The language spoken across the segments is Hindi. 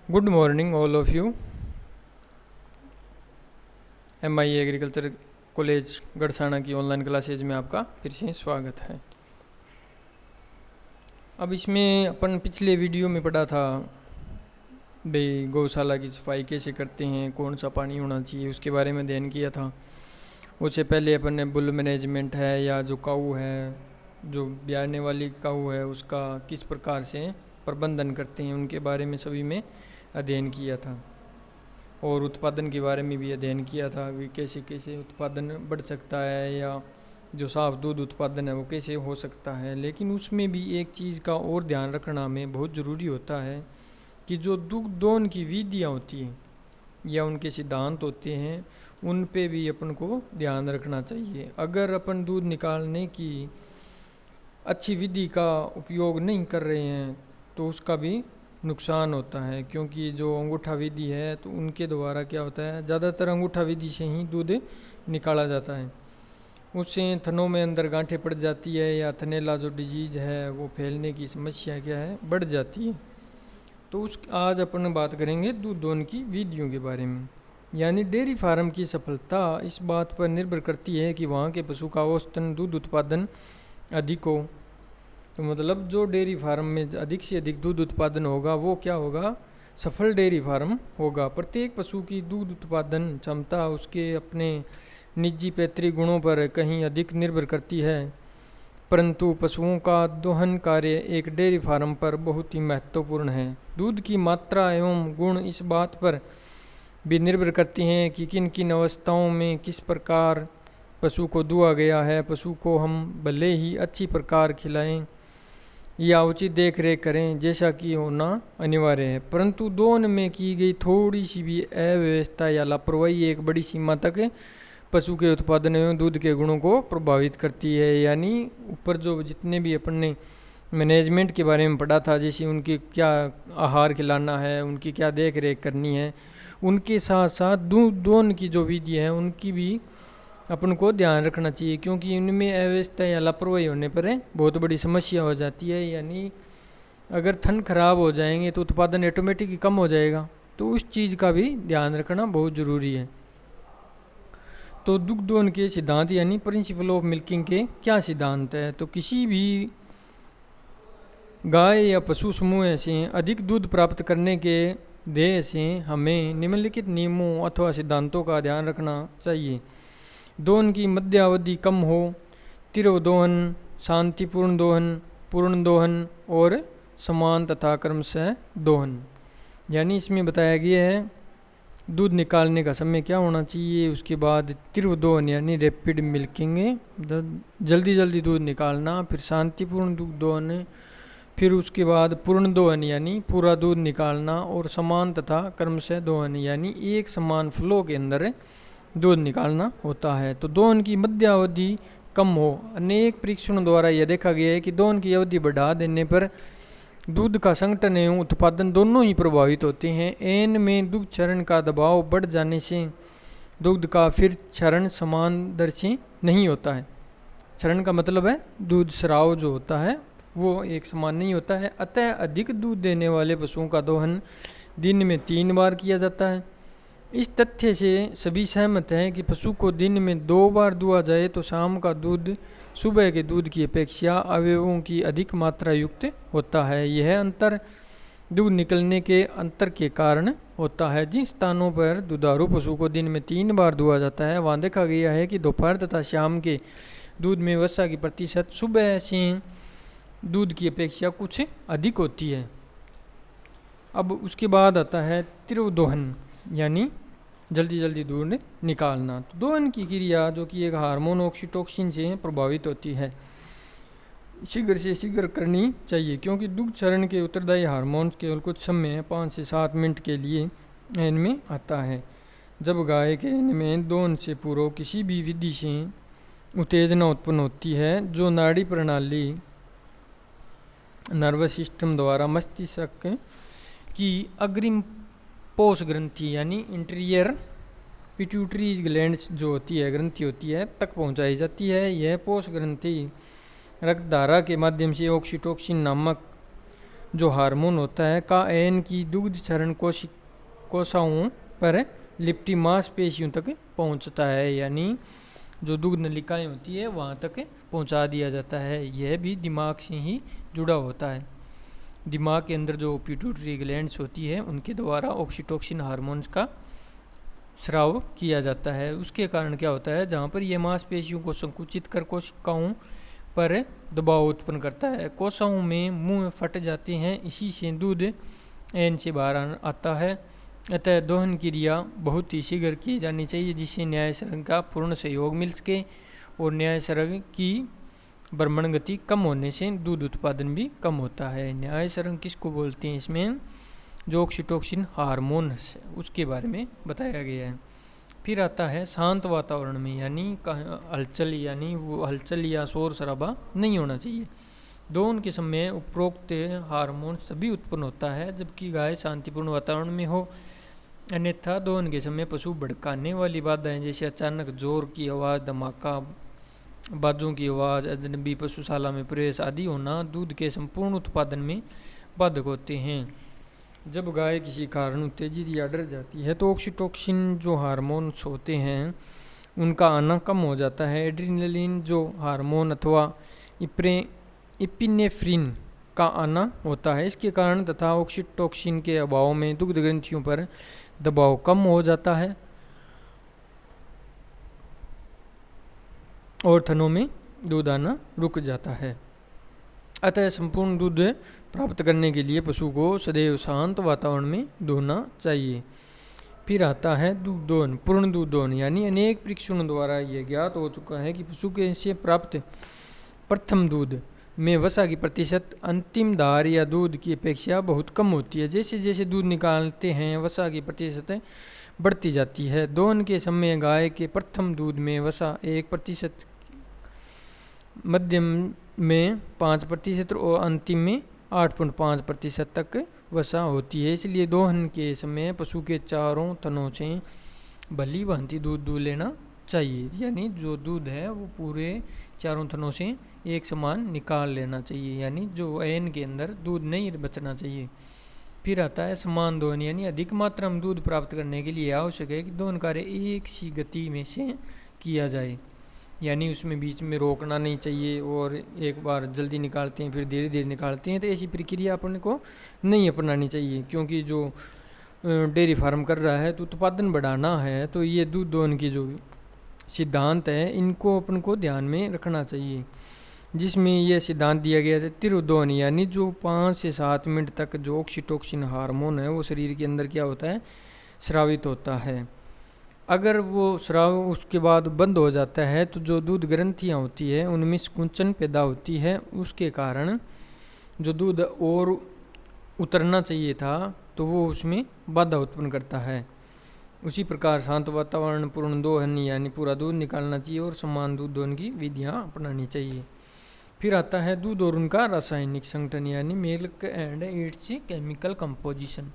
Good morning all of you. MI agriculture college Gharsana की ऑनलाइन क्लासेज में आपका फिर से स्वागत है। अब इसमें अपन पिछले वीडियो में पढ़ा था भाई गौशाला की सफाई कैसे करते हैं, कौन सा पानी होना चाहिए, उसके बारे में अध्ययन किया था। उससे पहले अपन ने बुल मैनेजमेंट है या जो काऊ है, जो ब्याने वाली काऊ है, उसका किस प्रकार से प्रबंधन करते हैं उनके बारे में सभी में अध्ययन किया था। और उत्पादन के बारे में भी अध्ययन किया था कि कैसे कैसे उत्पादन बढ़ सकता है या जो साफ दूध उत्पादन है वो कैसे हो सकता है। लेकिन उसमें भी एक चीज़ का और ध्यान रखना हमें बहुत ज़रूरी होता है कि जो दुग्धोन की विधियाँ होती हैं या उनके सिद्धांत होते हैं उन पे भी अपन को ध्यान रखना चाहिए। अगर अपन दूध निकालने की अच्छी विधि का उपयोग नहीं कर रहे हैं तो उसका भी नुकसान होता है, क्योंकि जो अंगूठा विधि है तो उनके द्वारा क्या होता है, ज़्यादातर अंगूठा विधि से ही दूध निकाला जाता है। उससे थनों में अंदर गांठें पड़ जाती है या थनैला जो डिजीज है वो फैलने की समस्या क्या है, बढ़ जाती है। तो उस आज अपन बात करेंगे दूध दोहन की विधियों के बारे में। यानी डेयरी फार्म की सफलता इस बात पर निर्भर करती है कि वहाँ के पशु का औसतन दूध उत्पादन अधिक हो। तो मतलब जो डेयरी फार्म में अधिक से अधिक दूध उत्पादन होगा वो क्या होगा, सफल डेयरी फार्म होगा। प्रत्येक पशु की दूध उत्पादन क्षमता उसके अपने निजी पैतृक गुणों पर कहीं अधिक निर्भर करती है, परंतु पशुओं का दोहन कार्य एक डेयरी फार्म पर बहुत ही महत्वपूर्ण है। दूध की मात्रा एवं गुण इस बात पर भी निर्भर करती हैं कि किन किन अवस्थाओं में किस प्रकार पशु को दुहा गया है। पशु को हम भले ही अच्छी प्रकार खिलाएं या उचित देख रेख करें जैसा कि होना अनिवार्य है, परंतु दोहन में की गई थोड़ी सी भी अव्यवस्था या लापरवाही एक बड़ी सीमा तक पशु के उत्पादन एवं दूध के गुणों को प्रभावित करती है। यानी ऊपर जो जितने भी अपन ने मैनेजमेंट के बारे में पढ़ा था, जैसे उनकी क्या आहार खिलाना है, उनकी क्या देख रेख करनी है, उनके साथ साथ दूध दोहन की जो विधि है उनकी भी अपन को ध्यान रखना चाहिए, क्योंकि उनमें अव्यवस्था या लापरवाही होने पर बहुत बड़ी समस्या हो जाती है। यानी अगर थन खराब हो जाएंगे तो उत्पादन ऑटोमेटिक ही कम हो जाएगा। तो उस चीज़ का भी ध्यान रखना बहुत ज़रूरी है। तो दुग्धोन के सिद्धांत यानी प्रिंसिपल ऑफ मिल्किंग के क्या सिद्धांत है, तो किसी भी गाय या पशु समूह से अधिक दूध प्राप्त करने के ध्येय से हमें निम्नलिखित नियमों अथवा सिद्धांतों का ध्यान रखना चाहिए। दोहन की मध्यावधि कम हो, तीव्र दोहन, शांतिपूर्ण दोहन, पूर्ण दोहन और समान तथा क्रमशः दोहन। यानी इसमें बताया गया है दूध निकालने का समय क्या होना चाहिए, उसके बाद तीव्र दोहन यानी रैपिड मिल्किंग, जल्दी जल्दी दूध निकालना, फिर शांतिपूर्ण दूध दोहन, फिर उसके बाद पूर्ण दोहन यानी पूरा दूध निकालना, और समान तथा क्रमशः दोहन यानी एक समान फ्लो के अंदर दूध निकालना होता है। तो दोहन की मध्यावधि कम हो, अनेक परीक्षणों द्वारा यह देखा गया है कि दोहन की अवधि बढ़ा देने पर दूध का संगठन एवं उत्पादन दोनों ही प्रभावित होते हैं। एन में दुग्ध क्षरण का दबाव बढ़ जाने से दूध का फिर क्षरण समानदर्शी नहीं होता है। क्षरण का मतलब है दूध स्राव जो होता है वो एक समान नहीं होता है। अतः अधिक दूध देने वाले पशुओं का दोहन दिन में 3 बार किया जाता है। इस तथ्य से सभी सहमत हैं कि पशु को दिन में 2 बार दुहा जाए तो शाम का दूध सुबह के दूध की अपेक्षा अवयवों की अधिक मात्रा युक्त होता है। यह अंतर दूध निकलने के अंतर के कारण होता है। जिन स्थानों पर दुधारू पशु को दिन में 3 बार दुहा जाता है वहाँ देखा गया है कि दोपहर तथा शाम के दूध में वसा की प्रतिशत सुबह से दूध की अपेक्षा कुछ अधिक होती है। अब उसके बाद आता है तीव्र दोहन यानी जल्दी जल्दी दूध निकालना। तो दोहन की क्रिया जो कि एक हार्मोन ऑक्सीटोसिन से प्रभावित होती है, शीघ्र से शीघ्र करनी चाहिए, क्योंकि दुग्ध क्षरण के उत्तरदायी हार्मोन्स केवल कुछ समय 5 से 7 मिनट के लिए इनमें आता है। जब गाय के इनमें दोहन से पूर्व किसी भी विधि से उत्तेजना उत्पन्न होती है जो नाड़ी प्रणाली नर्वस सिस्टम द्वारा मस्तिष्क की अग्रिम पोष ग्रंथि यानी इंटीरियर पिट्यूटरी ग्लैंड्स जो होती है, ग्रंथि होती है, तक पहुंचाई जाती है। यह पोष ग्रंथि रक्तधारा के माध्यम से ऑक्सीटोसिन नामक जो हार्मोन होता है का एन की दुग्ध क्षरण कोशिकाओं पर लिपटी मांसपेशियों तक पहुंचता है, यानी जो दुग्ध नलिकाएं होती है वहाँ तक पहुँचा दिया जाता है। यह भी दिमाग से ही जुड़ा होता है। दिमाग के अंदर जो पिट्यूटरी ग्लैंड्स होती है उनके द्वारा ऑक्सीटोसिन हार्मोन्स का स्राव किया जाता है। उसके कारण क्या होता है, जहाँ पर यह मांसपेशियों को संकुचित कर कोशिकाओं पर दबाव उत्पन्न करता है, कोशिकाओं में मुंह फट जाते हैं, इसी से दूध एन से बाहर आता है। अतः दोहन क्रिया बहुत ही शीघ्र की जानी चाहिए, जिससे न्याय सरंग का पूर्ण सहयोग मिल सके, और न्याय सरंग की भ्रमण गति कम होने से दूध उत्पादन भी कम होता है। न्याय सरंग किसको बोलते हैं, इसमें जो ऑक्सीटोसिन हार्मोन है उसके बारे में बताया गया है। फिर आता है शांत वातावरण में, यानी हलचल, यानी वो हलचल या शोर शराबा नहीं होना चाहिए। दोहन के समय उपरोक्त हार्मोन सभी उत्पन्न होता है जबकि गाय शांतिपूर्ण वातावरण में हो, अन्यथा दोहन के समय पशु भड़काने वाली बाधाएं जैसे अचानक जोर की आवाज़, धमाका, बाजों की आवाज़, अजनबी पशुशाला में प्रवेश आदि होना दूध के संपूर्ण उत्पादन में बाधक होते हैं। जब गाय किसी कारण उत्तेजित या डर जाती है तो ऑक्सीटोसिन जो हार्मोन्स होते हैं उनका आना कम हो जाता है। एड्रेनलिन जो हार्मोन अथवा इपिनेफ्रिन का आना होता है। इसके कारण तथा ऑक्सीटोसिन के अभाव में दुग्ध ग्रंथियों पर दबाव कम हो जाता है और थनों में दूध आना रुक जाता है। अतः संपूर्ण दूध प्राप्त करने के लिए पशु को सदैव शांत वातावरण में दोहना चाहिए। फिर आता है दूध दोहन, पूर्ण दूध दोहन, यानी अनेक परीक्षणों द्वारा यह ज्ञात हो चुका है कि पशु के से प्राप्त प्रथम दूध में वसा की प्रतिशत अंतिम धार या दूध की अपेक्षा बहुत कम होती है। जैसे जैसे दूध निकालते हैं वसा की प्रतिशत बढ़ती जाती है। दोहन के समय गाय के प्रथम दूध में वसा 1%, मध्यम में 5% और अंतिम में 8.5% तक वसा होती है। इसलिए दोहन के समय पशु के चारों थनों से भली भांति दूध लेना चाहिए, यानी जो दूध है वो पूरे चारों थनों से एक समान निकाल लेना चाहिए, यानी जो एन के अंदर दूध नहीं बचना चाहिए। फिर आता है समान दोहन, यानी अधिक मात्रा में दूध प्राप्त करने के लिए आवश्यक है कि दोहन कार्य एक सी गति में से किया जाए, यानी उसमें बीच में रोकना नहीं चाहिए और एक बार जल्दी निकालते हैं फिर धीरे धीरे निकालते हैं, तो ऐसी प्रक्रिया अपन को नहीं अपनानी चाहिए। क्योंकि जो डेयरी फार्म कर रहा है तो उत्पादन बढ़ाना है, तो ये दूध दोहन की जो सिद्धांत है इनको अपन को ध्यान में रखना चाहिए, जिसमें यह सिद्धांत दिया गया है तीव्र दोहन, यानी जो 5 से 7 मिनट तक जो ऑक्सीटोसिन हार्मोन है वो शरीर के अंदर क्या होता है, स्रावित होता है। अगर वो स्राव उसके बाद बंद हो जाता है तो जो दूध ग्रंथियाँ होती है उनमें संकुचन पैदा होती है, उसके कारण जो दूध और उतरना चाहिए था तो वो उसमें बाधा उत्पन्न करता है। उसी प्रकार शांत वातावरण, पूर्ण दोहन यानी पूरा दूध निकालना चाहिए और समान दूध दोहन की विधियाँ अपनानी चाहिए। फिर आता है दूध और उनका रासायनिक संगठन, यानी milk and it's chemical composition.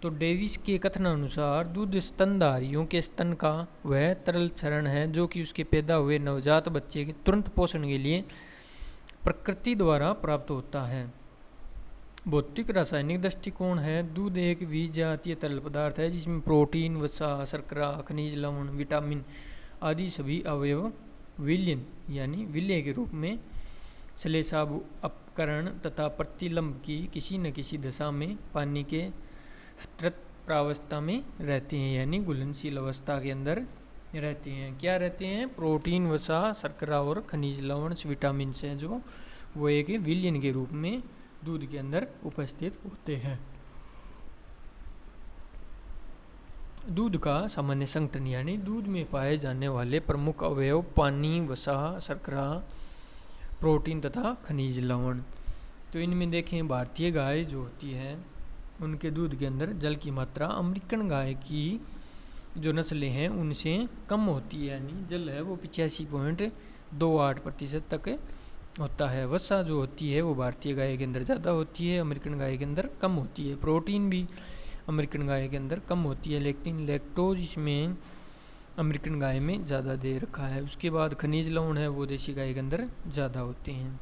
तो डेविस के कथनानुसार दूध स्तनधारियों के स्तन का वह तरल क्षरण है जो कि उसके पैदा हुए नवजात बच्चे के तुरंत पोषण के लिए प्रकृति द्वारा प्राप्त होता है। भौतिक रासायनिक दृष्टिकोण है, दूध एक विजातीय तरल पदार्थ है जिसमें प्रोटीन, वसा, शर्करा, खनिज लवण, विटामिन आदि सभी अवयव विलयन यानी विलय के रूप में श्लेषाभ अपकरण तथा प्रतिलंब की किसी न किसी दशा में पानी के स्तृत प्रावस्था में रहते हैं, यानी घुलनशील अवस्था के अंदर रहते हैं। क्या रहते हैं? प्रोटीन, वसा, शर्करा और खनिज लवण विटामिन हैं जो वो एक विलयन के रूप में दूध के अंदर उपस्थित होते हैं। दूध का सामान्य संगठन, यानी दूध में पाए जाने वाले प्रमुख अवयव पानी, वसा, शर्करा, प्रोटीन तथा खनिज लवण। तो इनमें देखें भारतीय गाय जो होती है उनके दूध के अंदर जल की मात्रा अमेरिकन गाय की जो नस्लें हैं उनसे कम होती है, यानी जल है वो 85.28% तक होता है। वसा जो होती है वो भारतीय गाय के अंदर ज़्यादा होती है, अमेरिकन गाय के अंदर कम होती है। प्रोटीन भी अमेरिकन गाय के अंदर कम होती है, लेकिन लैक्टोज इसमें अमेरिकन गाय में ज़्यादा दे रखा है। उसके बाद खनिज लवण है वो देसी गाय के अंदर ज़्यादा होते हैं।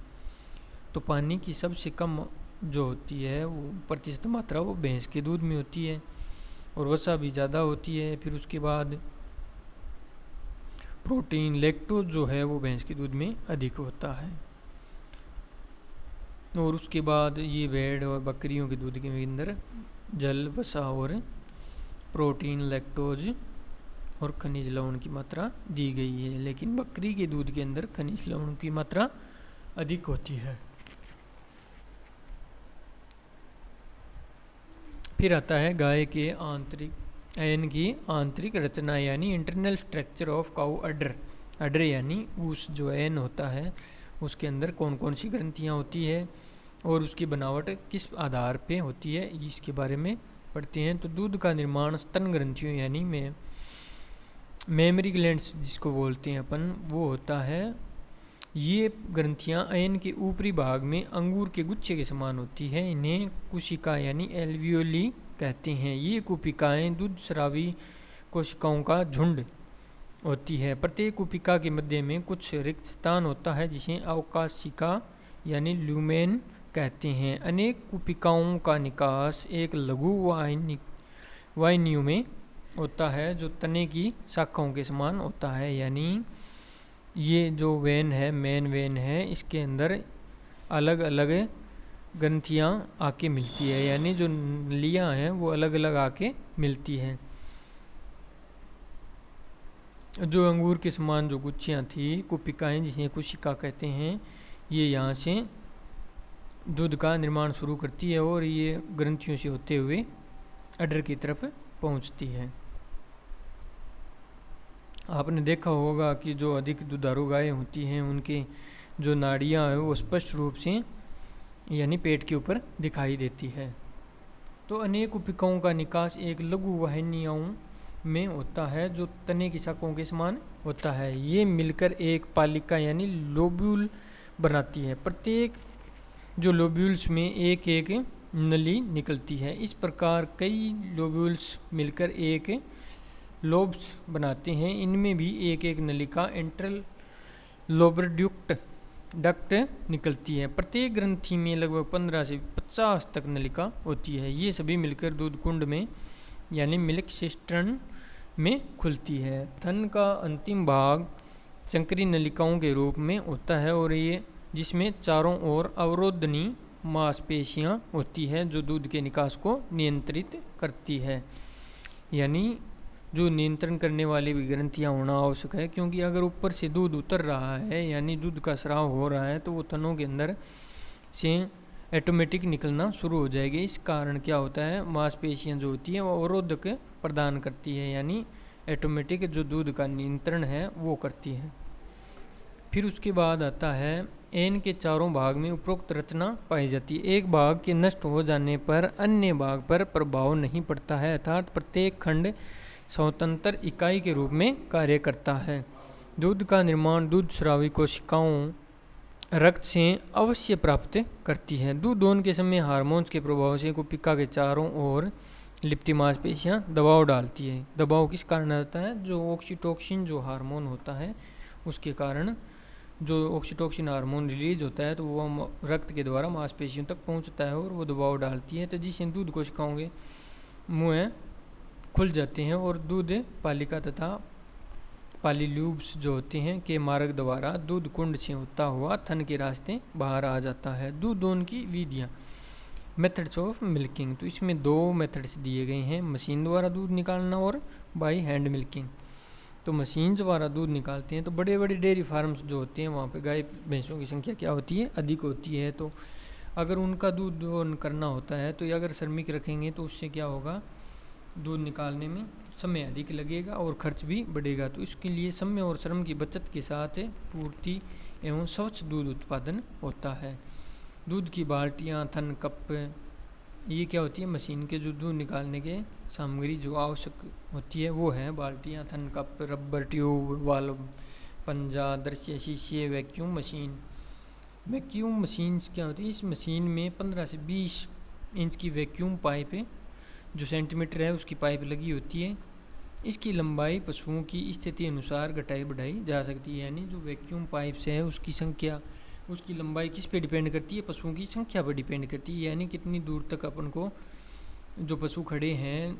तो पानी की सबसे कम जो होती है वो प्रतिशत मात्रा वो भैंस के दूध में होती है और वसा भी ज़्यादा होती है। फिर उसके बाद प्रोटीन लैक्टोज जो है वो भैंस के दूध में अधिक होता है। और उसके बाद ये भेड़ और बकरियों के दूध के अंदर जल, वसा और प्रोटीन, लैक्टोज और खनिज लवण की मात्रा दी गई है, लेकिन बकरी के दूध के अंदर खनिज लवण की मात्रा अधिक होती है। फिर आता है गाय के आंतरिक अयन की आंतरिक रचना यानी इंटरनल स्ट्रक्चर ऑफ काउ अडर। अडर यानी उस जो अयन होता है उसके अंदर कौन कौन सी ग्रंथियाँ होती है और उसकी बनावट किस आधार पे होती है, इसके बारे में पढ़ते हैं। तो दूध का निर्माण स्तन ग्रंथियों यानी मेमरी ग्लैंड्स जिसको बोलते हैं अपन, वो होता है। ये ग्रंथियाँ अयन के ऊपरी भाग में अंगूर के गुच्छे के समान होती है। इन्हें कुशिका यानी एल्वियोली कहते हैं। ये कुपिकाएँ दूध स्रावी कोशिकाओं का झुंड होती है। प्रत्येक कुपिका के मध्य में कुछ रिक्त स्थान होता है जिसे अवकाशिका यानी ल्यूमेन कहते हैं। अनेक कुपिकाओं का निकास एक लघु वाहिनियों में होता है जो तने की शाखाओं के समान होता है। यानी ये जो वेन है, मेन वेन है, इसके अंदर अलग अलग ग्रंथियाँ आके मिलती है, यानी जो नलियाँ हैं वो अलग अलग आके मिलती हैं। जो अंगूर के समान जो गुच्छियाँ थी, कुपिकाएँ जिसे कोशिका कहते हैं, ये यहाँ से दूध का निर्माण शुरू करती है और ये ग्रंथियों से होते हुए अडर की तरफ पहुँचती है। आपने देखा होगा कि जो अधिक दुधारू गायें होती हैं उनके जो नाड़ियाँ हैं वो स्पष्ट रूप से यानी पेट के ऊपर दिखाई देती है। तो अनेक कुपिकाओं का निकास एक लघु वाहिनियों में होता है जो तने की शाखाओं के समान होता है। ये मिलकर एक पालिका यानी लोब्यूल बनाती है। प्रत्येक जो लोब्यूल्स में एक एक नली निकलती है। इस प्रकार कई लोब्यूल्स मिलकर एक लोब्स बनाते हैं। इनमें भी एक एक नलिका इंटरल लोबर डक्ट निकलती है। प्रत्येक ग्रंथि में लगभग 15 से 50 तक नलिका होती है। ये सभी मिलकर दूध कुंड में यानी मिल्क सिस्टर्न में खुलती है। थन का अंतिम भाग संकरी नलिकाओं के रूप में होता है और ये जिसमें चारों ओर अवरोधनी मांसपेशियां होती है जो दूध के निकास को नियंत्रित करती है। यानी जो नियंत्रण करने वाली भी ग्रंथियाँ होना आवश्यक है, क्योंकि अगर ऊपर से दूध उतर रहा है यानी दूध का स्राव हो रहा है तो वो थनों के अंदर से ऑटोमेटिक निकलना शुरू हो जाएगी। इस कारण क्या होता है, मांसपेशियाँ जो होती हैं वो अवरोधक प्रदान करती है, यानी ऑटोमेटिक जो दूध का नियंत्रण है वो करती है। फिर उसके बाद आता है एन के चारों भाग में उपरोक्त रचना पाई जाती है। एक भाग के नष्ट हो जाने पर अन्य भाग पर प्रभाव नहीं पड़ता है, अर्थात प्रत्येक खंड स्वतंत्र इकाई के रूप में कार्य करता है। दूध का निर्माण दूध स्रावी कोशिकाओं रक्त से अवश्य प्राप्त करती है। दूध दोहन के समय हार्मोन्स के प्रभाव से कुपिका के चारों ओर लिपटी मांसपेशियां दबाव डालती है। दबाव किस कारण आता है, जो ऑक्सीटोसिन जो हार्मोन होता है उसके कारण जो ऑक्सीटोसिन हार्मोन रिलीज होता है तो वो रक्त के द्वारा मांसपेशियों तक पहुंचता है और वो दबाव डालती है, तो जिससे दूध कोशिकाओं के मुँह खुल जाते हैं और दूध पालिका तथा पालील्यूब्स जो होते हैं के मार्ग द्वारा दूध कुंड से होता हुआ थन के रास्ते बाहर आ जाता है। दूध दोहन की विधियाँ, मेथड्स ऑफ मिल्किंग, तो इसमें 2 मेथड्स दिए गए हैं, मशीन द्वारा दूध निकालना और बाई हैंड मिल्किंग। तो मशीन द्वारा दूध निकालते हैं तो बड़े बड़े डेयरी फार्म्स जो होते हैं वहाँ पे गाय भैंसों की संख्या क्या होती है, अधिक होती है। तो अगर उनका दूध दोहन करना होता है तो अगर श्रमिक रखेंगे तो उससे क्या होगा, दूध निकालने में समय अधिक लगेगा और खर्च भी बढ़ेगा। तो इसके लिए समय और श्रम की बचत के साथ पूर्ति एवं स्वच्छ दूध उत्पादन होता है। दूध की बाल्टियाँ, थन, कप, ये क्या होती है, मशीन के जो दूध निकालने के सामग्री जो आवश्यक होती है वो है बाल्टियाँ, थन, कप, रबर ट्यूब, वाल्व, पंजा, दृश्य शीशे, वैक्यूम मशीन। वैक्यूम मशीन क्या होती है, इस मशीन में 15 से 20 इंच की वैक्यूम पाइप जो सेंटीमीटर है उसकी पाइप लगी होती है। इसकी लंबाई पशुओं की स्थिति अनुसार घटाई बढ़ाई जा सकती है, यानी जो वैक्यूम पाइप्स है उसकी संख्या उसकी लंबाई किस पे डिपेंड करती है? पशुओं की संख्या पर डिपेंड करती है, यानी कितनी दूर तक अपन को जो पशु खड़े हैं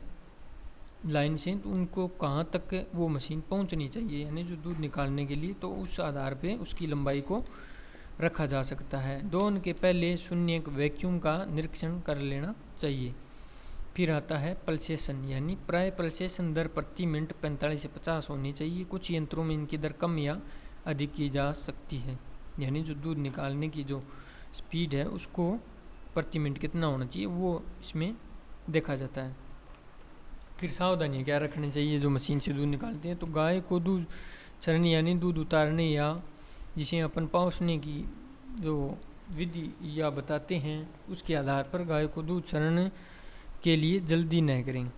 लाइन से, तो उनको कहाँ तक वो मशीन पहुँचनी चाहिए, यानी जो दूध निकालने के लिए, तो उस आधार पे उसकी लंबाई को रखा जा सकता है। दोहन के पहले शून्य वैक्यूम का निरीक्षण कर लेना चाहिए। फिर आता है पल्सेशन, यानी प्राय पल्सेशन दर प्रति मिनट 45 से 50 होनी चाहिए। कुछ यंत्रों में इनकी दर कम या अधिक की जा सकती है, यानी जो दूध निकालने की जो स्पीड है उसको प्रति मिनट कितना होना चाहिए वो इसमें देखा जाता है। फिर सावधानियाँ क्या रखनी चाहिए जो मशीन से दूध निकालते हैं? तो गाय को दूध चरने यानी दूध उतारने या जिसे अपन पहुँचने की जो विधि या बताते हैं उसके आधार पर गाय को दूध चरने के लिए जल्दी न करें।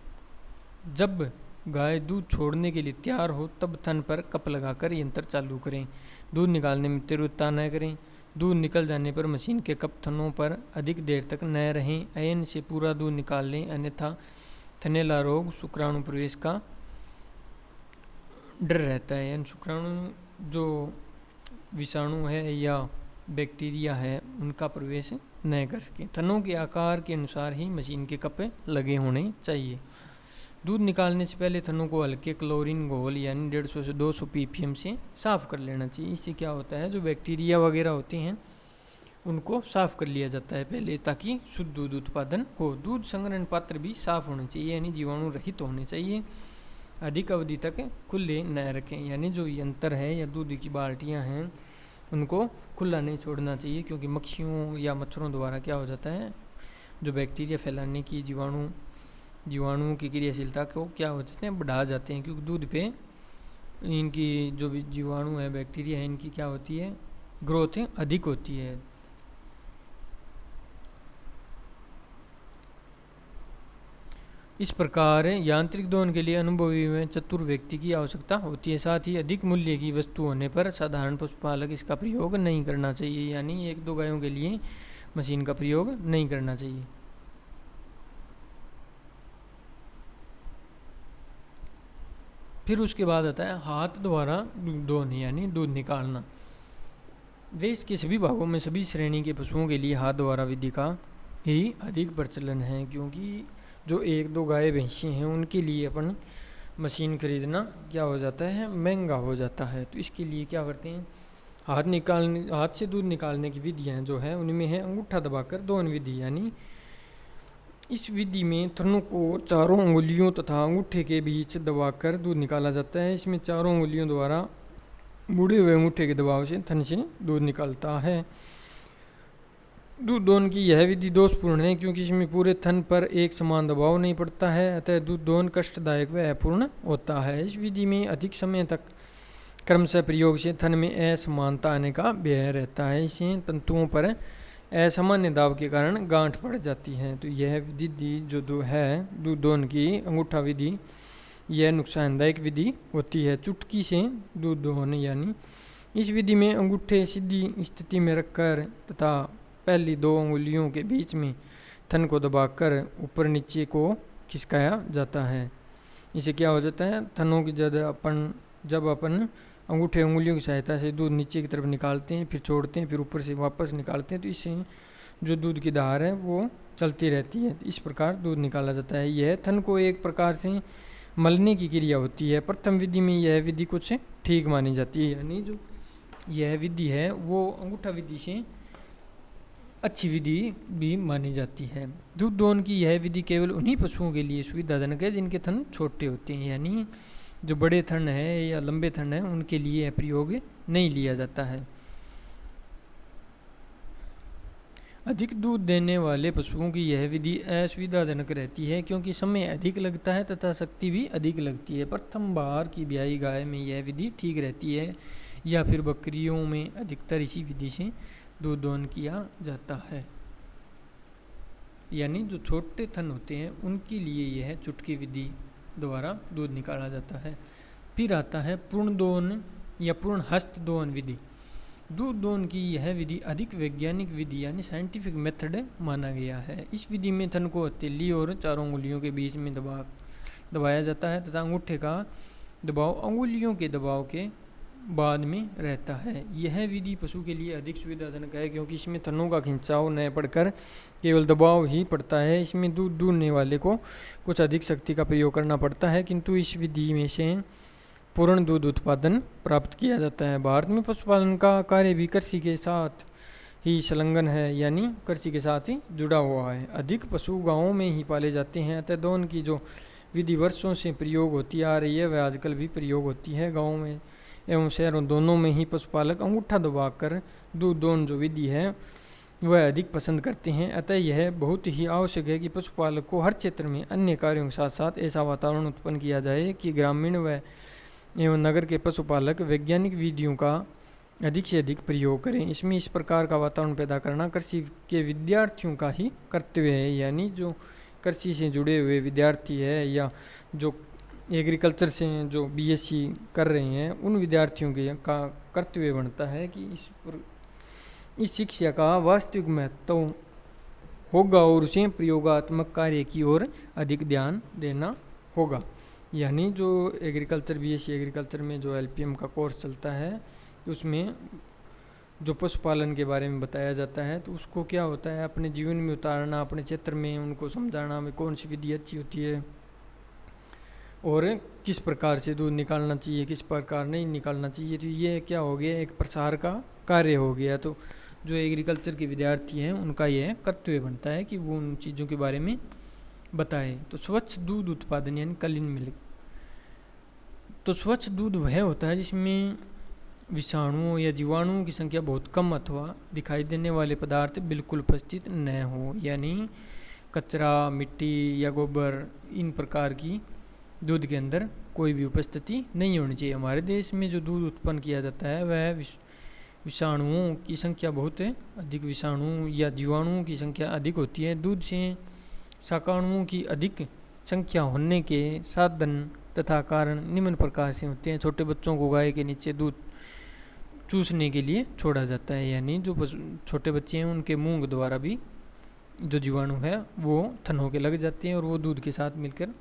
जब गाय दूध छोड़ने के लिए तैयार हो तब थन पर कप लगाकर यंत्र चालू करें। दूध निकालने में तीव्रता न करें। दूध निकल जाने पर मशीन के कप थनों पर अधिक देर तक न रहें। अयन से पूरा दूध निकाल लें, अन्यथा थनैला रोग, शुक्राणु प्रवेश का डर रहता है। यानी शुक्राणु जो विषाणु है या बैक्टीरिया है उनका प्रवेश न कर सकें। थनों के आकार के अनुसार ही मशीन के कप लगे होने चाहिए। दूध निकालने से पहले थनों को हल्के क्लोरीन घोल यानी 150 से 200 ppm से साफ़ कर लेना चाहिए। इससे क्या होता है, जो बैक्टीरिया वगैरह होते हैं उनको साफ़ कर लिया जाता है पहले, ताकि शुद्ध दूध उत्पादन हो। दूध संग्रहण पात्र भी साफ़ होने चाहिए, यानी जीवाणु रहित होने चाहिए। अधिक अवधि तक खुले न रखें, यानी जो यंत्र है या दूध की बाल्टियाँ हैं उनको खुला नहीं छोड़ना चाहिए, क्योंकि मक्खियों या मच्छरों द्वारा क्या हो जाता है, जो बैक्टीरिया फैलाने की जीवाणुओं की क्रियाशीलता को क्या हो जाते हैं, बढ़ा जाते हैं। क्योंकि दूध पे इनकी जो भी जीवाणु है, बैक्टीरिया है, इनकी क्या होती है, ग्रोथ अधिक होती है। इस प्रकार यांत्रिक दोहन के लिए अनुभवी में चतुर व्यक्ति की आवश्यकता होती है। साथ ही अधिक मूल्य की वस्तु होने पर साधारण पशुपालक इसका प्रयोग नहीं करना चाहिए, यानी 1-2 गायों के लिए मशीन का प्रयोग नहीं करना चाहिए। फिर उसके बाद आता है हाथ द्वारा दूध दोहन, यानी दूध निकालना। देश के सभी भागों में सभी श्रेणी के पशुओं के लिए हाथ द्वारा विधि का ही अधिक प्रचलन है, क्योंकि जो 1-2 गाय भैंसी हैं उनके लिए अपन मशीन खरीदना क्या हो जाता है, महंगा हो जाता है। तो इसके लिए क्या करते हैं, हाथ से दूध निकालने की विधियाँ जो है उनमें है अंगूठा दबाकर दोहन विधि, यानी इस विधि में थनों को चारों उंगलियों तथा अंगूठे के बीच दबाकर दूध निकाला जाता है। इसमें चारों उंगलियों द्वारा मुड़े हुए अंगूठे के दबाव से थन से दूध निकलता है। दूध दोहन की यह विधि दोषपूर्ण है, क्योंकि इसमें पूरे थन पर एक समान दबाव नहीं पड़ता है, अतः दूध दोहन कष्टदायक व अपूर्ण होता है। इस विधि में अधिक समय तक क्रमशः प्रयोग से थन में असमानता आने का भय रहता है। इससे तंतुओं पर असामान्य दाब के कारण गांठ पड़ जाती है। तो यह विधि जो दूध दोहन की अंगूठा विधि, यह नुकसानदायक विधि होती है। चुटकी से दूध दोहन, यानी इस विधि में अंगूठे सीधी स्थिति में रखकर तथा पहली 2 उंगलियों के बीच में थन को दबाकर ऊपर नीचे को खिसकाया जाता है। इसे क्या हो जाता है, थनों की जब अपन अंगूठे उंगलियों की सहायता से दूध नीचे की तरफ निकालते हैं, फिर छोड़ते हैं, फिर ऊपर से वापस निकालते हैं, तो इससे जो दूध की धार है वो चलती रहती है। इस प्रकार दूध निकाला जाता है। यह थन को एक प्रकार से मलने की क्रिया होती है। प्रथम विधि में यह विधि कुछ ठीक मानी जाती है, यानी जो यह विधि है वो अंगूठा विधि से अच्छी विधि भी मानी जाती है। दूध दोहन की यह विधि केवल उन्हीं पशुओं के लिए सुविधाजनक है जिनके थन छोटे होते हैं, यानी जो बड़े थन है या लंबे थन है उनके लिए यह प्रयोग नहीं लिया जाता है। अधिक दूध देने वाले पशुओं की यह विधि असुविधाजनक रहती है, क्योंकि समय अधिक लगता है तथा शक्ति भी अधिक लगती है। प्रथम बार की ब्याई गाय में यह विधि ठीक रहती है, या फिर बकरियों में अधिकतर इसी विधि से दूध दोहन किया जाता है। यानी जो छोटे थन होते हैं उनके लिए यह चुटकी विधि द्वारा दूध निकाला जाता है। फिर आता है पूर्ण दोहन या पूर्ण हस्त दोहन विधि। दूध दोहन की यह विधि अधिक वैज्ञानिक विधि यानी साइंटिफिक मेथड माना गया है। इस विधि में थन को हथेली और चारों उंगलियों के बीच में दबाया जाता है तथा अंगूठे का दबाव अंगुलियों के दबाव के बाद में रहता है। यह विधि पशु के लिए अधिक सुविधाजनक है क्योंकि इसमें थनों का खिंचाव न पड़कर केवल दबाव ही पड़ता है। इसमें दूध दूहने वाले को कुछ अधिक शक्ति का प्रयोग करना पड़ता है, किंतु इस विधि में से पूर्ण दूध उत्पादन प्राप्त किया जाता है। भारत में पशुपालन का कार्य भी कृषि के साथ ही संलग्न है, यानी कृषि के साथ ही जुड़ा हुआ है। अधिक पशु गाँवों में ही पाले जाते हैं, अतः दोहन की जो विधि वर्षों से प्रयोग होती आ रही है वह आजकल भी प्रयोग होती है। गाँव में एवं शहरों दोनों में ही पशुपालक अंगूठा दबाकर दूध दोहन जो विधि है वह अधिक पसंद करते हैं। अतः यह बहुत ही आवश्यक है कि पशुपालक को हर क्षेत्र में अन्य कार्यों के साथ साथ ऐसा वातावरण उत्पन्न किया जाए कि ग्रामीण व एवं नगर के पशुपालक वैज्ञानिक विधियों का अधिक से अधिक प्रयोग करें। इसमें इस प्रकार का वातावरण पैदा करना कृषि के विद्यार्थियों का ही कर्तव्य है, यानी जो कृषि से जुड़े हुए विद्यार्थी है या जो एग्रीकल्चर से जो बीएससी कर रहे हैं उन विद्यार्थियों के का कर्तव्य बनता है कि इस शिक्षा का वास्तविक महत्व होगा और उसे प्रयोगात्मक कार्य की ओर अधिक ध्यान देना होगा। यानी जो एग्रीकल्चर बीएससी एग्रीकल्चर में जो एलपीएम का कोर्स चलता है उसमें जो पशुपालन के बारे में बताया जाता है, तो उसको क्या होता है अपने जीवन में उतारना, अपने क्षेत्र में उनको समझाना में कौन सी विधि अच्छी होती है और किस प्रकार से दूध निकालना चाहिए, किस प्रकार नहीं निकालना चाहिए। तो ये क्या हो गया, एक प्रसार का कार्य हो गया। तो जो एग्रीकल्चर के विद्यार्थी हैं उनका यह कर्तव्य बनता है कि वो उन चीज़ों के बारे में बताएं। तो स्वच्छ दूध उत्पादन यानी क्लीन मिल्क, तो स्वच्छ दूध वह होता है जिसमें विषाणुओं या जीवाणुओं की संख्या बहुत कम अथवा दिखाई देने वाले पदार्थ बिल्कुल उपस्थित न हो, यानी कचरा, मिट्टी या गोबर, इन प्रकार की दूध के अंदर कोई भी उपस्थिति नहीं होनी चाहिए। हमारे देश में जो दूध उत्पन्न किया जाता है वह विषाणुओं की संख्या बहुत अधिक, विषाणु या जीवाणुओं की संख्या अधिक होती है। दूध से शाकाणुओं की अधिक संख्या होने के साधन तथा कारण निम्न प्रकार से होते हैं। छोटे बच्चों को गाय के नीचे दूध चूसने के लिए छोड़ा जाता है, यानी जो छोटे बच्चे हैं उनके मुंह द्वारा भी जो जीवाणु है वो थनों के लग जाते हैं और वो दूध के साथ मिलकर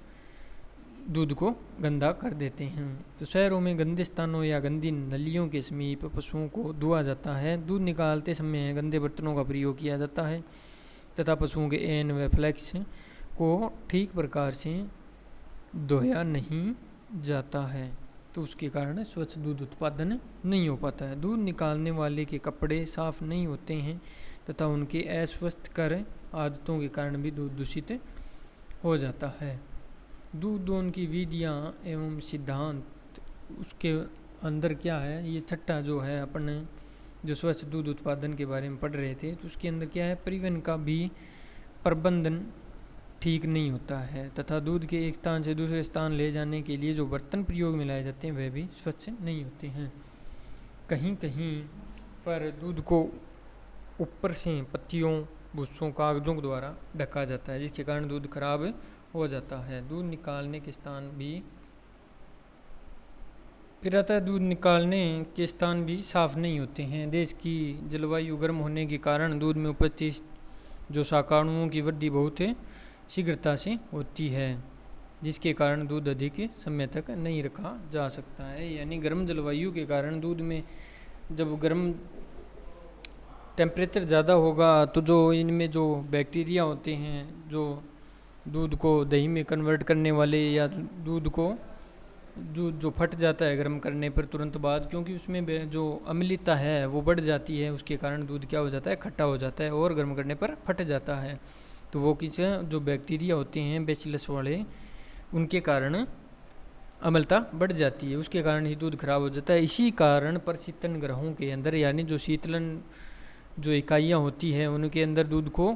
दूध को गंदा कर देते हैं। तो शहरों में गंदे स्थानों या गंदी नलियों के समीप पशुओं को धोया जाता है। दूध निकालते समय गंदे बर्तनों का प्रयोग किया जाता है तथा पशुओं के एन व फ्लैक्स को ठीक प्रकार से धोया नहीं जाता है, तो उसके कारण स्वच्छ दूध उत्पादन नहीं हो पाता है। दूध निकालने वाले के कपड़े साफ नहीं होते हैं तथा उनके अस्वस्थकर आदतों के कारण भी दूध दूषित हो जाता है। दूध दोहन की विधियाँ एवं सिद्धांत उसके अंदर क्या है, ये छठा जो है अपन जो स्वच्छ दूध उत्पादन के बारे में पढ़ रहे थे, तो उसके अंदर क्या है, परिवहन का भी प्रबंधन ठीक नहीं होता है तथा दूध के एक स्थान से दूसरे स्थान ले जाने के लिए जो बर्तन प्रयोग में लाए जाते हैं वह भी स्वच्छ नहीं होते हैं। कहीं कहीं पर दूध को ऊपर से पत्तियों, भूसों, कागजों द्वारा ढका जाता है जिसके कारण दूध खराब हो जाता है। दूध निकालने के स्थान भी फिर आता है, दूध निकालने के स्थान भी साफ नहीं होते हैं। देश की जलवायु गर्म होने के कारण दूध में उपस्थित जो शाकाणुओं की वृद्धि बहुत शीघ्रता से होती है जिसके कारण दूध अधिक समय तक नहीं रखा जा सकता है। यानी गर्म जलवायु के कारण दूध में जब गर्म टेम्परेचर ज़्यादा होगा तो जो इनमें जो बैक्टीरिया होते हैं जो दूध को दही में कन्वर्ट करने वाले या दूध को जो फट जाता है गर्म करने पर तुरंत बाद, क्योंकि उसमें जो अम्लता है वो बढ़ जाती है, उसके कारण दूध क्या हो जाता है, खट्टा हो जाता है और गर्म करने पर फट जाता है। तो वो किस जो बैक्टीरिया होते हैं बैसिलस वाले, उनके कारण अम्लता बढ़ जाती है, उसके कारण ही दूध खराब हो जाता है। इसी कारण प्रशीतन ग्रहों के अंदर यानी जो शीतलन जो इकाइयाँ होती हैं उनके अंदर दूध को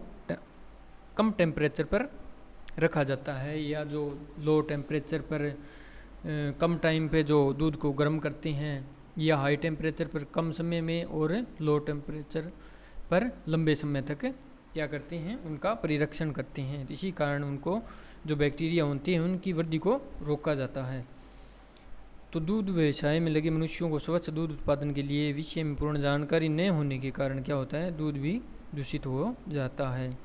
कम टेम्परेचर पर रखा जाता है, या जो लो टेम्परेचर पर कम टाइम पे जो दूध को गर्म करते हैं, या हाई टेम्परेचर पर कम समय में और लो टेम्परेचर पर लंबे समय तक क्या करते हैं, उनका परिरक्षण करते हैं। तो इसी कारण उनको जो बैक्टीरिया होती हैं उनकी वृद्धि को रोका जाता है। तो दूध व्यवसाय में लगे मनुष्यों को स्वच्छ दूध उत्पादन के लिए विषय में पूर्ण जानकारी न होने के कारण क्या होता है, दूध भी दूषित हो जाता है।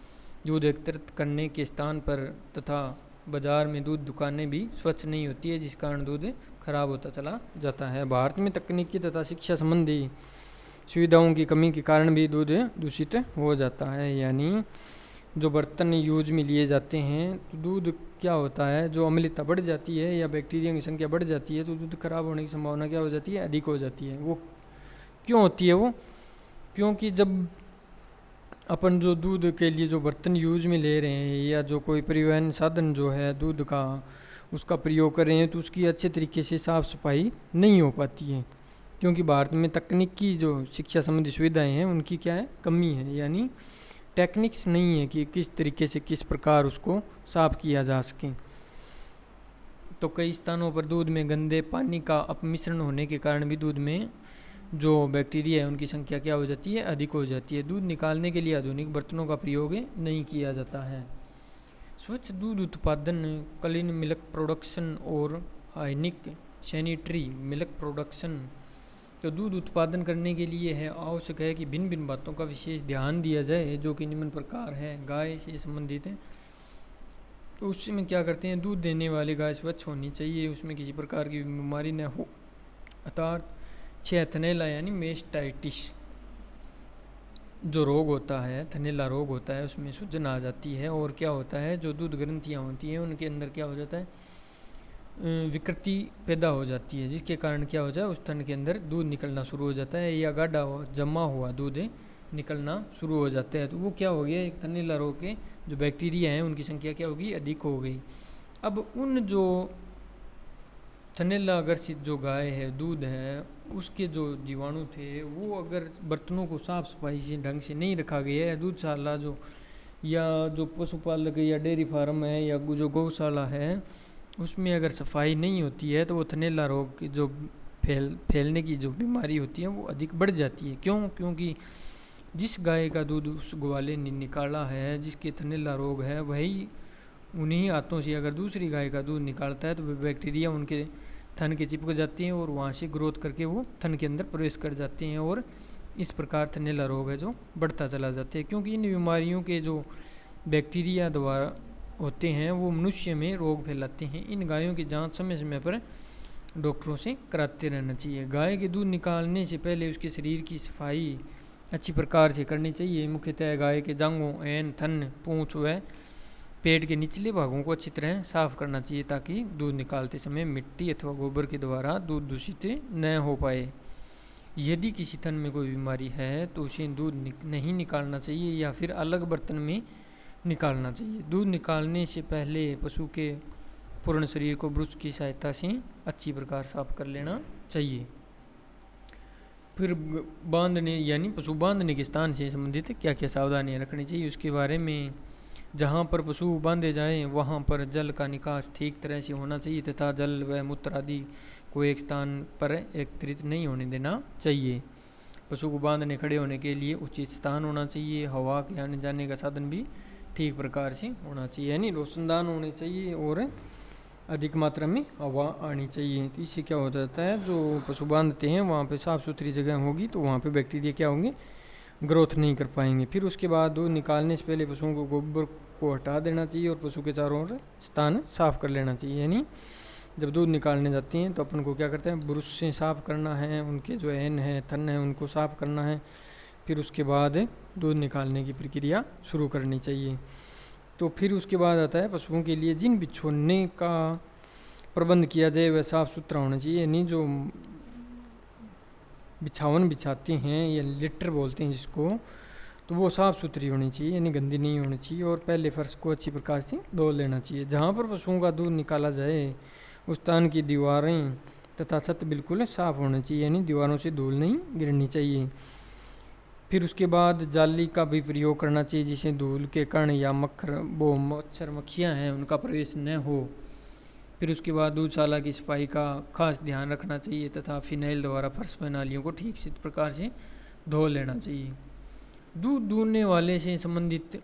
दूध एकत्रित करने के स्थान पर तथा बाज़ार में दूध दुकानें भी स्वच्छ नहीं होती है, जिस कारण दूध खराब होता चला जाता है। भारत में तकनीकी तथा शिक्षा संबंधी सुविधाओं की कमी के कारण भी दूध दूषित हो जाता है। यानी जो बर्तन यूज में लिए जाते हैं तो दूध क्या होता है, जो अम्लता बढ़ जाती है या बैक्टीरिया की संख्या बढ़ जाती है तो दूध खराब होने की संभावना क्या हो जाती है, अधिक हो जाती है। वो क्यों होती है? वो क्योंकि जब अपन जो दूध के लिए जो बर्तन यूज में ले रहे हैं या जो कोई परिवहन साधन जो है दूध का उसका प्रयोग कर रहे हैं तो उसकी अच्छे तरीके से साफ़ सफाई नहीं हो पाती है, क्योंकि भारत में तकनीकी जो शिक्षा संबंधी सुविधाएं हैं उनकी क्या है, कमी है। यानी टेक्निक्स नहीं है कि किस तरीके से किस प्रकार उसको साफ़ किया जा सके। तो कई स्थानों पर दूध में गंदे पानी का अपमिश्रण होने के कारण भी दूध में जो बैक्टीरिया है उनकी संख्या क्या हो जाती है, अधिक हो जाती है। दूध निकालने के लिए आधुनिक बर्तनों का प्रयोग नहीं किया जाता है। स्वच्छ दूध उत्पादन, क्लीन मिल्क प्रोडक्शन और हाइजीनिक सैनिटरी मिल्क प्रोडक्शन। तो दूध उत्पादन करने के लिए है आवश्यक है कि भिन्न भिन्न बातों का विशेष ध्यान दिया जाए, जो कि निम्न प्रकार है। गाय से संबंधित है तो उसमें क्या करते हैं, दूध देने वाली गाय स्वच्छ होनी चाहिए, उसमें किसी प्रकार की बीमारी न हो। अर्थात थनैला यानी मेस्टाइटिस जो रोग होता है, थनैला रोग होता है, उसमें सूजन आ जाती है। और क्या होता है, जो दूध ग्रंथियाँ होती हैं उनके अंदर क्या हो जाता है, विकृति पैदा हो जाती है, जिसके कारण क्या हो जाए, उस थन के अंदर दूध निकलना शुरू हो जाता है या गाढ़ा जमा हुआ दूध निकलना शुरू हो जाता है। तो वो क्या हो गया, एक थनैला रोग के जो बैक्टीरिया हैं उनकी संख्या क्या होगी, अधिक हो गई। अब उन जो थनैला ग्रसित जो गाय है, दूध है, उसके जो जीवाणु थे वो अगर बर्तनों को साफ़ सफाई से ढंग से नहीं रखा गया है, दूधशाला जो या जो पशुपालक या डेयरी फार्म है या जो गौशाला है उसमें अगर सफाई नहीं होती है तो वो थनैला रोग की जो फैलने की जो बीमारी होती है वो अधिक बढ़ जाती है। क्यों? क्योंकि जिस गाय का दूध उस ग्वाले ने निकाला है, जिसके थनैला रोग है, वही उन्हीं हाथों से अगर दूसरी गाय का दूध निकालता है तो वे बैक्टीरिया उनके थन के चिपक जाती हैं और वहाँ से ग्रोथ करके वो थन के अंदर प्रवेश कर जाते हैं और इस प्रकार थनैला रोग है जो बढ़ता चला जाता है। क्योंकि इन बीमारियों के जो बैक्टीरिया द्वारा होते हैं वो मनुष्य में रोग फैलाते हैं। इन गायों की जांच समय समय पर डॉक्टरों से कराते रहना चाहिए। गाय के दूध निकालने से पहले उसके शरीर की सफाई अच्छी प्रकार से करनी चाहिए। मुख्यतः गाय के जांघों, ऐन, थन, पूंछ व पेट के निचले भागों को अच्छी तरह साफ करना चाहिए ताकि दूध निकालते समय मिट्टी अथवा गोबर के द्वारा दूध दूषित न हो पाए। यदि किसी थन में कोई बीमारी है तो उसे दूध नहीं निकालना चाहिए या फिर अलग बर्तन में निकालना चाहिए। दूध निकालने से पहले पशु के पूर्ण शरीर को ब्रश की सहायता से अच्छी प्रकार साफ कर लेना चाहिए। फिर बांधने यानी पशु बांधने के स्थान से संबंधित क्या क्या सावधानियां रखनी चाहिए उसके बारे में। जहाँ पर पशु बांधे जाएं वहाँ पर जल का निकास ठीक तरह से होना चाहिए तथा जल व मूत्र आदि को एक स्थान पर एकत्रित नहीं होने देना चाहिए। पशु को बांधने खड़े होने के लिए उचित स्थान होना चाहिए। हवा के आने जाने का साधन भी ठीक प्रकार से होना चाहिए, यानी रोशनदान होने चाहिए और अधिक मात्रा में हवा आनी चाहिए। तो इससे क्या हो जाता है, जो पशु बांधते हैं वहाँ पे साफ़ सुथरी जगह होगी तो वहाँ पे बैक्टीरिया क्या होंगे, ग्रोथ नहीं कर पाएंगे। फिर उसके बाद दूध निकालने से पहले पशुओं को गोबर को हटा देना चाहिए और पशु के चारों ओर स्थान साफ कर लेना चाहिए। यानी जब दूध निकालने जाती हैं तो अपन को क्या करते हैं, ब्रश से साफ़ करना है, उनके जो ऐन है, थन है, उनको साफ़ करना है। फिर उसके बाद दूध निकालने की प्रक्रिया शुरू करनी चाहिए। तो फिर उसके बाद आता है पशुओं के लिए जिन बिछोने का प्रबंध किया जाए वह साफ़ सुथरा होना चाहिए। यानी जो बिछावन बिछाते हैं या लिटर बोलते हैं जिसको, तो वो साफ़ सुथरी होनी चाहिए, यानी गंदी नहीं होनी चाहिए। और पहले फर्श को अच्छी प्रकार से धो लेना चाहिए। जहाँ पर पशुओं का दूध निकाला जाए उस स्थान की दीवारें तथा छत बिल्कुल साफ़ होना चाहिए, यानी दीवारों से धूल नहीं गिरनी चाहिए। फिर उसके बाद जाली का भी प्रयोग करना चाहिए जिससे धूल के कण या मच्छर मक्खियाँ हैं उनका प्रवेश न हो। फिर उसके बाद दूधशाला की सफाई का खास ध्यान रखना चाहिए तथा फिनाइल द्वारा फर्श व नालियों को ठीक से प्रकार से धो लेना चाहिए। दूध दूहने वाले से संबंधित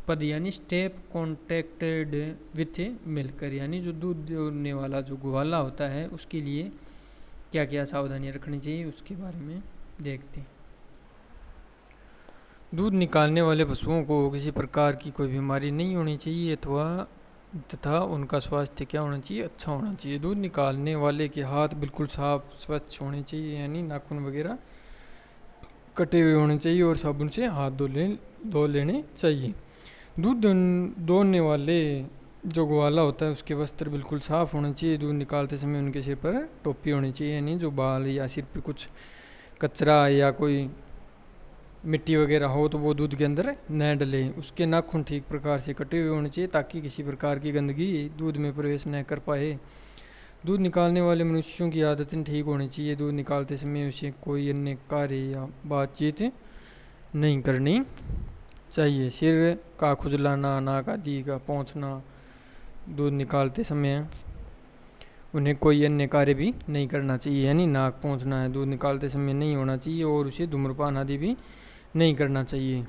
पद यानी स्टेप कॉन्टेक्टेड विथ मिल्कर, यानी जो दूध दूहने वाला जो ग्वाला होता है उसके लिए क्या क्या सावधानियां रखनी चाहिए उसके बारे में देखते हैं। दूध निकालने वाले पशुओं को किसी प्रकार की कोई बीमारी नहीं होनी चाहिए अथवा तथा उनका स्वास्थ्य क्या होना चाहिए, अच्छा होना चाहिए। दूध निकालने वाले के हाथ बिल्कुल साफ स्वच्छ होने चाहिए, यानी नाखून वगैरह कटे हुए होने चाहिए और साबुन से हाथ धो लेने चाहिए। दूध दोहने वाले जो ग्वाला होता है उसके वस्त्र बिल्कुल साफ़ होने चाहिए। दूध निकालते समय उनके सिर पर टोपी होनी चाहिए, यानी जो बाल या सिर पे कुछ कचरा या कोई मिट्टी वगैरह हो तो वो दूध के अंदर न डले। उसके नाखून ठीक प्रकार से कटे हुए होने चाहिए ताकि किसी प्रकार की गंदगी दूध में प्रवेश न कर पाए। दूध निकालने वाले मनुष्यों की आदतें ठीक होनी चाहिए। दूध निकालते समय उसे कोई अन्य कार्य या बातचीत नहीं करनी चाहिए। सिर का खुजलाना, नाक आदि का पोंछना दूध निकालते समय उन्हें कोई अन्य कार्य भी नहीं करना चाहिए, यानी नाक पोंछना है दूध निकालते समय नहीं होना चाहिए और उसे धूम्रपान आदि भी नहीं करना चाहिए।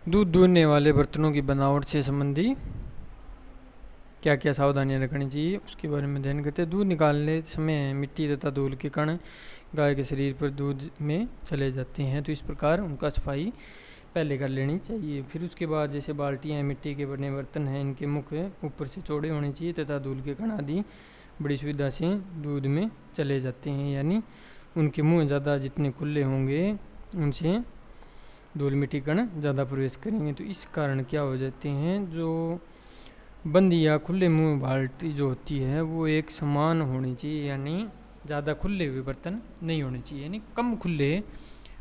दूध दूहने वाले बर्तनों की बनावट से संबंधी क्या क्या सावधानियां रखनी चाहिए उसके बारे में ध्यान करते हैं। दूध निकालने समय मिट्टी तथा धूल के कण गाय के शरीर पर दूध में चले जाते हैं, तो इस प्रकार उनका सफाई पहले कर लेनी चाहिए। फिर उसके बाद जैसे बाल्टियाँ मिट्टी के बने बर्तन हैं, इनके मुख ऊपर से चौड़े होने चाहिए तथा धूल के कण आदि बड़ी सुविधा से दूध में चले जाते हैं, यानी उनके मुँह ज़्यादा जितने खुले होंगे उनसे धूल मिट्टी कण ज़्यादा प्रवेश करेंगे। तो इस कारण क्या हो जाते हैं, जो बंद या खुले मुंह बाल्टी जो होती है वो एक समान होनी चाहिए, यानी ज़्यादा खुले हुए बर्तन नहीं होने चाहिए, यानी कम खुले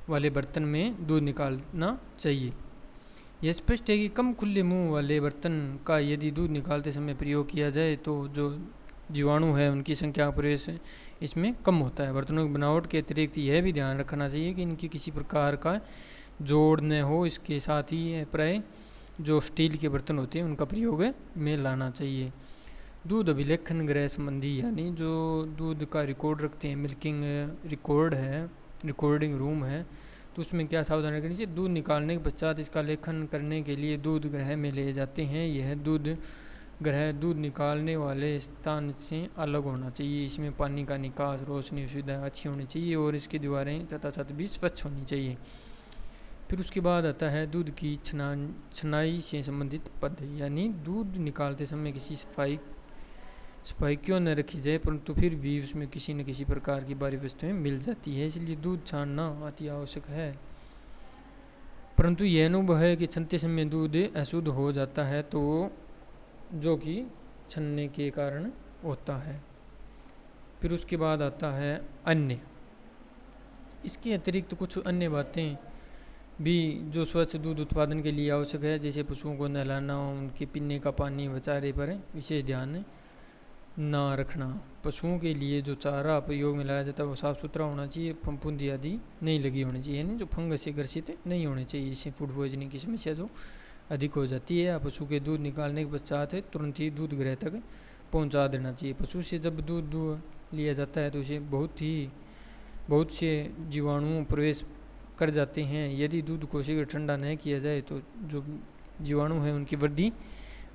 वाले बर्तन में दूध निकालना चाहिए। यह स्पष्ट है कि कम खुले मुंह वाले बर्तन का यदि दूध निकालते समय प्रयोग किया जाए तो जो जीवाणु है उनकी संख्या प्रवेश इसमें कम होता है। बर्तनों की बनावट के अतिरिक्त यह भी ध्यान रखना चाहिए कि इनकी किसी प्रकार का जोड़ न हो। इसके साथ ही प्राय जो स्टील के बर्तन होते हैं उनका प्रयोग में लाना चाहिए। दूध अभिलेखन गृह संबंधी, यानी जो दूध का रिकॉर्ड रखते हैं, मिल्किंग रिकॉर्ड है, रिकॉर्डिंग रूम है, तो उसमें क्या सावधानी रखनी चाहिए। दूध निकालने के पश्चात इसका लेखन करने के लिए दूध गृह में ले जाते हैं। यह दूध गृह दूध निकालने वाले स्थान से अलग होना चाहिए। इसमें पानी का निकास, रोशनी सुविधा अच्छी होनी चाहिए और इसकी दीवारें तथा छत भी स्वच्छ होनी चाहिए। फिर उसके बाद आता है दूध की छनाई से संबंधित पद, यानी दूध निकालते समय किसी सफाई क्यों न रखी जाए परंतु फिर भी उसमें किसी न किसी प्रकार की बाहरी वस्तुएं मिल जाती है, इसलिए दूध छानना अति आवश्यक है। परंतु यह अनुभव है कि छनते समय दूध अशुद्ध हो जाता है, तो जो कि छनने के कारण होता है। फिर उसके बाद आता है अन्य। इसके अतिरिक्त कुछ अन्य बातें भी जो स्वच्छ दूध उत्पादन के लिए आवश्यक है, जैसे पशुओं को नहलाना, उनके पीने का पानी व चारे पर विशेष ध्यान ना रखना। पशुओं के लिए जो चारा प्रयोग में लाया जाता है वो साफ़ सुथरा होना चाहिए, फफूंदी आदि नहीं लगी होनी चाहिए, यानी जो फंगस से ग्रसित नहीं होने चाहिए। इससे फूड पॉइजनिंग की समस्या जो अधिक हो जाती है। पशु के दूध निकालने के पश्चात तुरंत ही दूध गृह तक पहुंचा देना चाहिए। पशु से जब दूध लिया जाता है तो उसे बहुत से जीवाणु प्रवेश कर जाते हैं। यदि दूध को शीघ्र ठंडा नहीं किया जाए तो जो जीवाणु है उनकी वृद्धि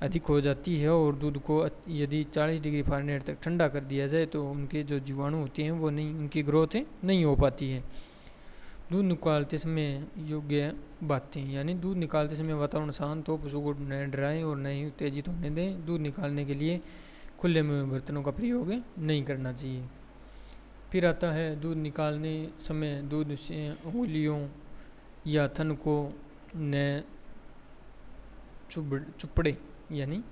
अधिक हो जाती है और दूध को यदि 40 डिग्री फ़ारेनहाइट तक ठंडा कर दिया जाए तो उनके जो जीवाणु होते हैं वो उनकी ग्रोथ नहीं हो पाती है। दूध निकालते समय योग्य बातें, यानी दूध निकालते समय वातावरण शांत हो, पशु को न डराएं और न ही उत्तेजित होने दें। दूध निकालने के लिए खुले में बर्तनों का प्रयोग नहीं करना चाहिए। फिर आता है दूध निकालने समय दूध से उंगलियों या थन को न चुपड़े, यानी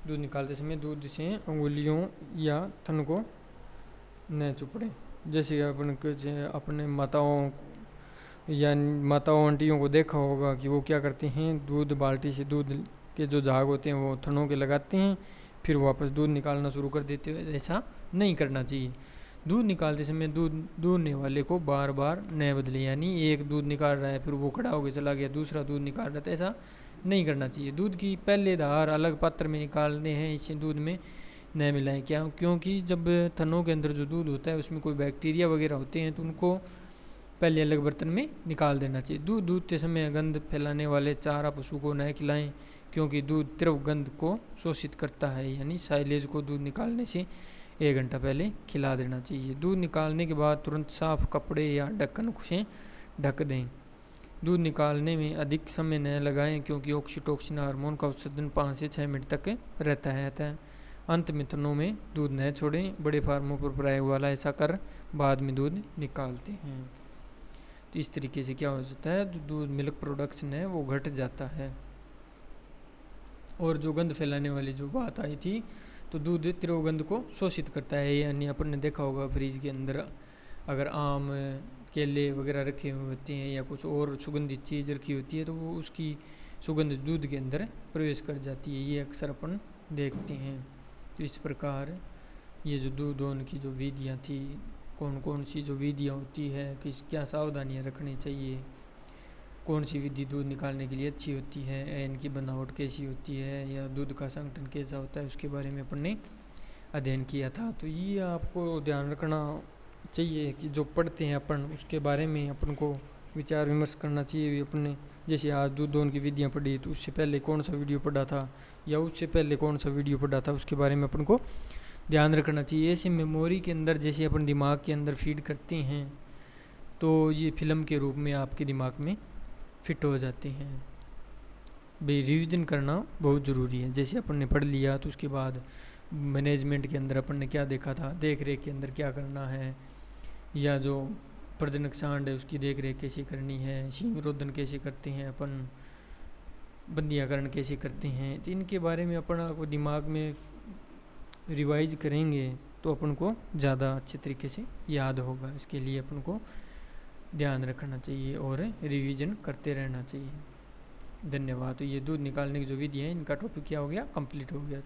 दूध निकालते समय दूध से उंगलियों या थन को न चुपड़े। जैसे अपने माताओं आंटियों को देखा होगा कि वो क्या करते हैं, दूध बाल्टी से दूध के जो झाग होते हैं वो थनों के लगाते हैं, फिर वापस दूध निकालना शुरू कर देते हैं। ऐसा नहीं करना चाहिए। दूध निकालते समय दूध दूहने वाले को बार बार न बदले, यानी एक दूध निकाल रहा है फिर वो खड़ा होकर चला गया, दूसरा दूध निकाल रहा है, ऐसा नहीं करना चाहिए। दूध की पहले धार अलग पात्र में निकालने हैं, इससे दूध में न मिलाएं। क्योंकि जब थनों के अंदर जो दूध होता है उसमें कोई बैक्टीरिया वगैरह होते हैं तो उनको पहले अलग बर्तन में निकाल देना चाहिए। दूध दूहते समय गंध फैलाने वाले चारा पशु को न खिलाएं, क्योंकि दूध तीव्र गंध को शोषित करता है, यानी साइलेज को दूध निकालने से 1 घंटा पहले खिला देना चाहिए। दूध निकालने के बाद तुरंत साफ कपड़े या ढक्कन से ढक दें। दूध निकालने में अधिक समय न लगाएं क्योंकि ऑक्सीटोसिन हार्मोन का उत्सर्जन 5 से 6 मिनट तक रहता है। अतः अंत में थनों में दूध न छोड़ें। बड़े फार्मों पर प्रयोग वाला ऐसा कर बाद में दूध निकालते हैं। तो इस तरीके से क्या हो जाता है, जो दूध मिल्क प्रोडक्शन है वो घट जाता है। और जो गंध फैलाने वाली जो बात आई थी, तो दूध तिरोगंध को शोषित करता है। यानी अपन ने देखा होगा फ्रिज के अंदर अगर आम केले वगैरह रखे हुए होते हैं या कुछ और सुगंधित चीज़ रखी होती है, तो वो उसकी सुगंध दूध के अंदर प्रवेश कर जाती है। ये अक्सर अपन देखते हैं। तो इस प्रकार ये जो दूध दोहन की जो विधियाँ थी, कौन कौन सी जो विधियाँ होती है, किस क्या सावधानियाँ रखनी चाहिए, कौन सी विधि दूध निकालने के लिए अच्छी होती है, इनकी बनावट कैसी होती है या दूध का संगठन कैसा होता है, उसके बारे में अपन ने अध्ययन किया था। तो ये आपको ध्यान रखना चाहिए कि जो पढ़ते हैं अपन उसके बारे में अपन को विचार विमर्श करना चाहिए। अपने जैसे आज दूध दोहन की विधियाँ पढ़ी, तो उससे पहले कौन सा वीडियो पढ़ा था या उससे पहले कौन सा वीडियो पढ़ा था, उसके बारे में अपन को ध्यान रखना चाहिए। ऐसे मेमोरी के अंदर जैसे अपन दिमाग के अंदर फीड करते हैं, तो ये फिल्म के रूप में आपके दिमाग में फिट हो जाते हैं। भाई रिवीजन करना बहुत ज़रूरी है। जैसे अपन ने पढ़ लिया, तो उसके बाद मैनेजमेंट के अंदर अपन ने क्या देखा था, देख रेख के अंदर क्या करना है, या जो प्रजनक सांड है उसकी देख रेख कैसे करनी है, सींग रोधन कैसे करते हैं अपन, बंदियाकरण कैसे करते हैं, तो इनके बारे में अपन दिमाग में रिवाइज करेंगे तो अपन को ज़्यादा अच्छे तरीके से याद होगा। इसके लिए अपन को ध्यान रखना चाहिए और रिवीजन करते रहना चाहिए। धन्यवाद। तो ये दूध निकालने की जो विधि है, इनका टॉपिक क्या हो गया, कंप्लीट हो गया।